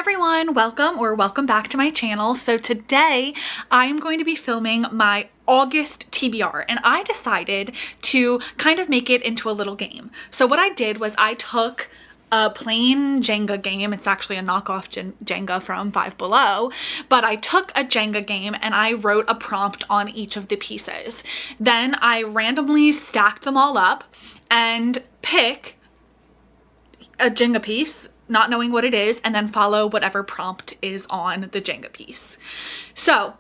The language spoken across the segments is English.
everyone, welcome back to my channel. So today I'm going to be filming my August TBR, and I decided to kind of make it into a little game. So what I did was I took a plain Jenga game. It's actually a knockoff Jenga from Five Below, but I took a Jenga game and I wrote a prompt on each of the pieces. Then I randomly stacked them all up and pick a Jenga piece, not knowing what it is, and then follow whatever prompt is on the Jenga piece. So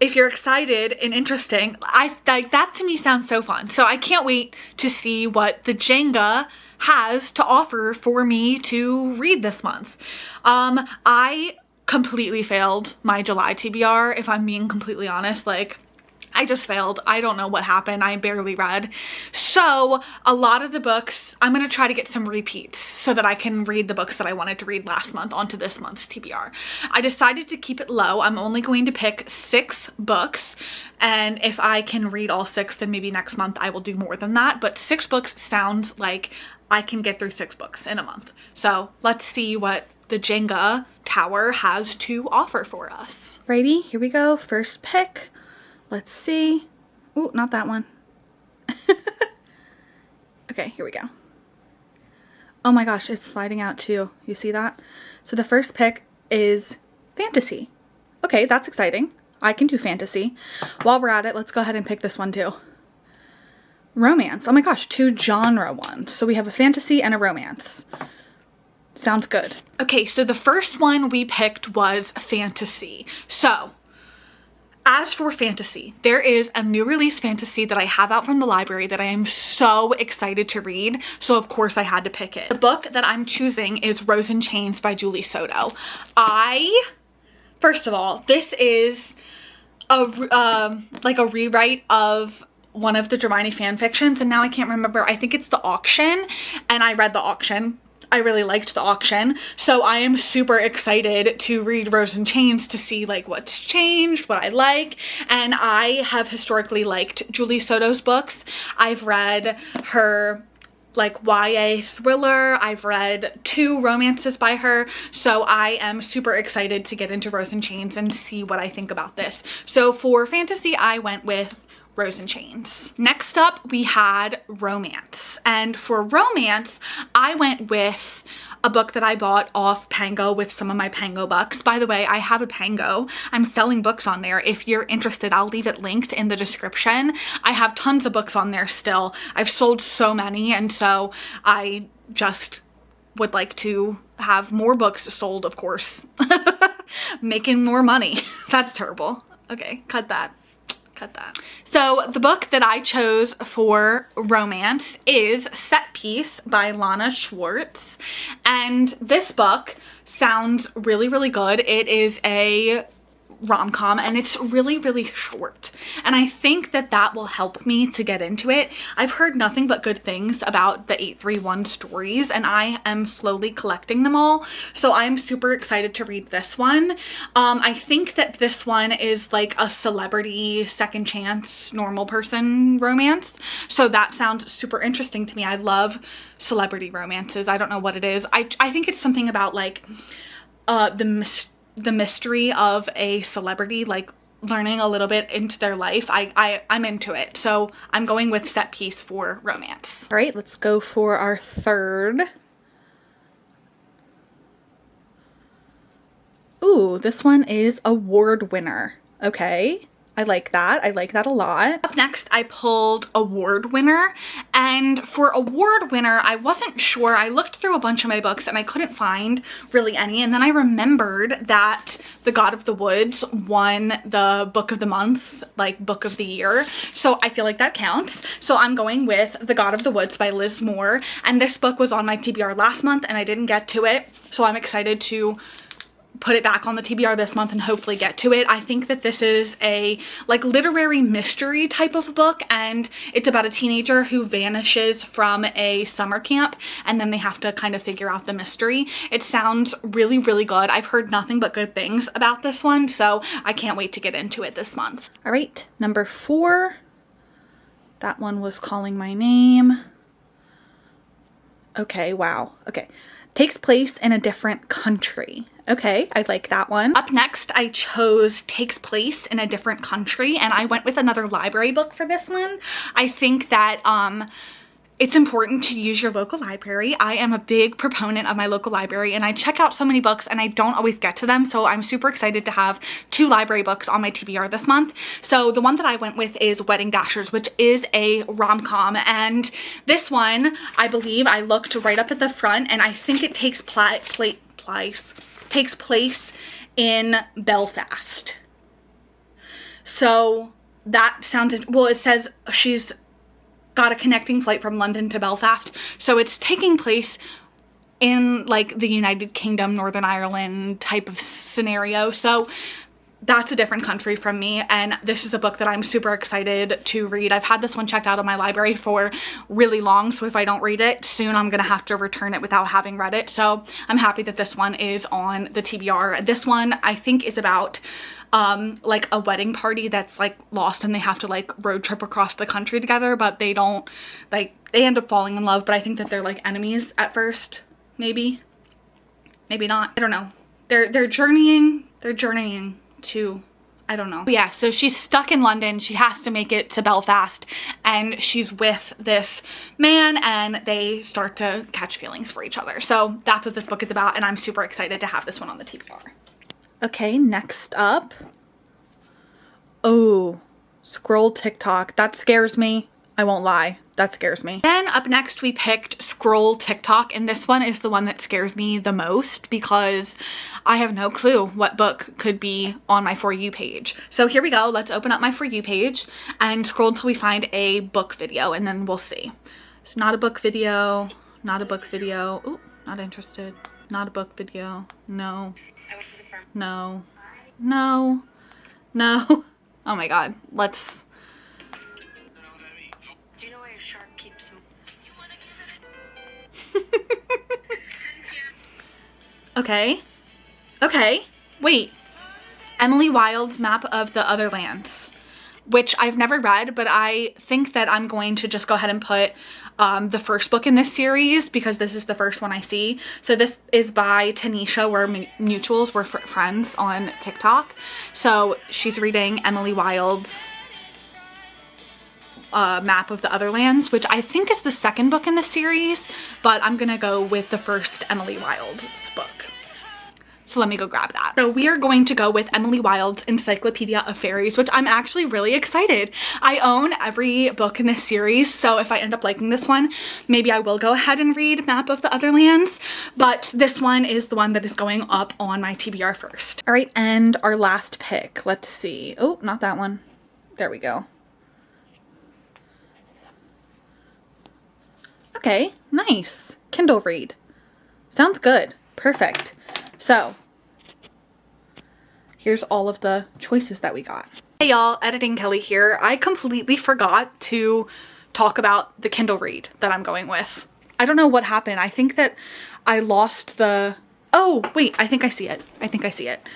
if you're excited and interesting, that to me sounds so fun. So I can't wait to see what the Jenga has to offer for me to read this month. I completely failed my July TBR, if I'm being completely honest. Like, I just failed. I don't know what happened. I barely read. So a lot of the books, I'm going to try to get some repeats so that I can read the books that I wanted to read last month onto this month's TBR. I decided to keep it low. I'm only going to pick 6 books. And if I can read all 6, then maybe next month I will do more than that. But 6 books sounds like I can get through 6 books in a month. So let's see what the Jenga tower has to offer for us. Righty, here we go. First pick. Let's see. Oh, not that one. Okay, here we go. Oh my gosh, it's sliding out too. You see that? So the first pick is fantasy. Okay, that's exciting. I can do fantasy. While we're at it, let's go ahead and pick this one too. Romance. Oh my gosh, 2 genre ones. So we have a fantasy and a romance. Sounds good. Okay, so the first one we picked was fantasy. So as for fantasy, there is a new release fantasy that I have out from the library that I am so excited to read. So of course I had to pick it. The book that I'm choosing is Rose in Chains by Julie Soto. First of all, this is like a rewrite of one of the Hermione fan fictions, and now I can't remember. I think it's The Auction, and I read The Auction. I really liked The Auction, so I am super excited to read Rose in Chains to see like what's changed, what I like. And I have historically liked Julie Soto's books. I've read her like YA thriller. I've read 2 romances by her, so I am super excited to get into Rose in Chains and see what I think about this. So for fantasy, I went with Rose in Chains. Next up, we had romance. And for romance, I went with a book that I bought off Pango with some of my Pango bucks. By the way, I have a Pango. I'm selling books on there. If you're interested, I'll leave it linked in the description. I have tons of books on there still. I've sold so many, and so I just would like to have more books sold, of course. Making more money. That's terrible. Okay, cut that. Cut that. So the book that I chose for romance is Set Piece by Lana Schwartz. And this book sounds really, really good. It is a rom-com and it's really, really short. And I think that that will help me to get into it. I've heard nothing but good things about the 831 stories, and I am slowly collecting them all. So I'm super excited to read this one. I think that this one is like a celebrity second chance normal person romance. So that sounds super interesting to me. I love celebrity romances. I don't know what it is. I think it's something about like the mystery of a celebrity, like learning a little bit into their life. I'm into it. So I'm going with Set Piece for romance. All right, let's go for our third. Ooh, this one is award winner. Okay. I like that. I like that a lot. Up next, I pulled award winner. And for award winner, I wasn't sure. I looked through a bunch of my books and I couldn't find really any. And then I remembered that The God of the Woods won the book of the month, like book of the year. So I feel like that counts. So I'm going with The God of the Woods by Liz Moore. And this book was on my TBR last month and I didn't get to it. So I'm excited to put it back on the TBR this month and hopefully get to it. I think that this is a like literary mystery type of book, and it's about a teenager who vanishes from a summer camp and then they have to kind of figure out the mystery. It sounds really, really good. I've heard nothing but good things about this one, so I can't wait to get into it this month. All right, number 4. That one was Calling My Name. Okay, wow. Okay. Takes place in a different country. Okay, I like that one. Up next, I chose Takes Place in a Different Country, and I went with another library book for this one. I think that it's important to use your local library. I am a big proponent of my local library, and I check out so many books and I don't always get to them, so I'm super excited to have 2 library books on my TBR this month. So the one that I went with is Wedding Dashers, which is a rom-com, and this one, I believe, I looked right up at the front, and I think it takes place in Belfast. So that sounds, well, it says she's got a connecting flight from London to Belfast, so it's taking place in like the United Kingdom, Northern Ireland type of scenario. So that's a different country from me, and this is a book that I'm super excited to read. I've had this one checked out of my library for really long, so if I don't read it soon, I'm gonna have to return it without having read it. So I'm happy that this one is on the TBR. This one I think is about like a wedding party that's like lost, and they have to like road trip across the country together, but they don't, like, they end up falling in love, but I think that they're like enemies at first. Maybe not, I don't know. They're journeying to, I don't know. But yeah, so she's stuck in London. She has to make it to Belfast, and she's with this man, and they start to catch feelings for each other. So that's what this book is about, and I'm super excited to have this one on the TBR. Okay, next up. Oh, scroll TikTok. That scares me. I won't lie. That scares me. Then up next we picked Scroll TikTok, and this one is the one that scares me the most because I have no clue what book could be on my For You page. So here we go. Let's open up my For You page and scroll until we find a book video, and then we'll see. So not a book video, not a book video. Ooh, not interested. Not a book video. No. No. No. No. Oh my god. Let's... Do you know why your shark keeps Okay. Okay. Wait. Emily Wilde's Map of the Other Lands, which I've never read, but I think that I'm going to just go ahead and put the first book in this series because this is the first one I see. So this is by Tanisha. We're mutuals. We're friends on TikTok. So she's reading Emily Wilde's Map of the Other Lands, which I think is the second book in the series, but I'm gonna go with the first Emily Wilde's book. So let me go grab that. So we are going to go with Emily Wilde's Encyclopedia of Faeries, which I'm actually really excited. I own every book in this series, so if I end up liking this one, maybe I will go ahead and read Map of the Other Lands, but this one is the one that is going up on my TBR first. All right, and our last pick. Let's see. Oh, not that one. There we go. Okay, nice. Kindle read. Sounds good. Perfect. So here's all of the choices that we got. Hey y'all, Editing Kelly here. I completely forgot to talk about the Kindle read that I'm going with. I don't know what happened. I think that I lost the... Oh, wait, I think I see it. I think I see it.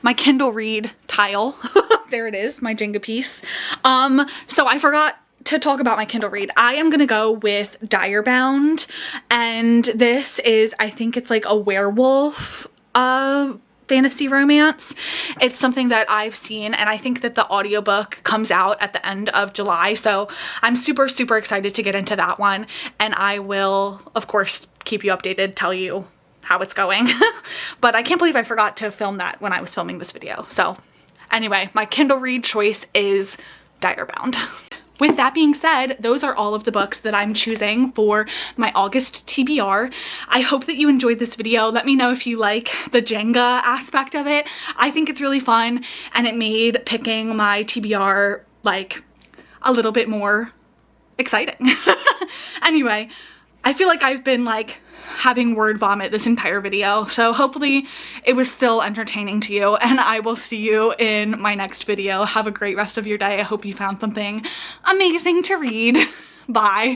My Kindle read tile. There it is, my Jenga piece. So I forgot to talk about my Kindle read. I am gonna go with Direbound, and this is, I think it's like a werewolf fantasy romance. It's something that I've seen, and I think that the audiobook comes out at the end of July, so I'm super excited to get into that one, and I will of course keep you updated, tell you how it's going. But I can't believe I forgot to film that when I was filming this video. So anyway, my Kindle read choice is Direbound. With that being said, those are all of the books that I'm choosing for my August TBR. I hope that you enjoyed this video. Let me know if you like the Jenga aspect of it. I think it's really fun, and it made picking my TBR like a little bit more exciting. Anyway, I feel like I've been like having word vomit this entire video, so hopefully it was still entertaining to you, and I will see you in my next video. Have a great rest of your day. I hope you found something amazing to read. Bye.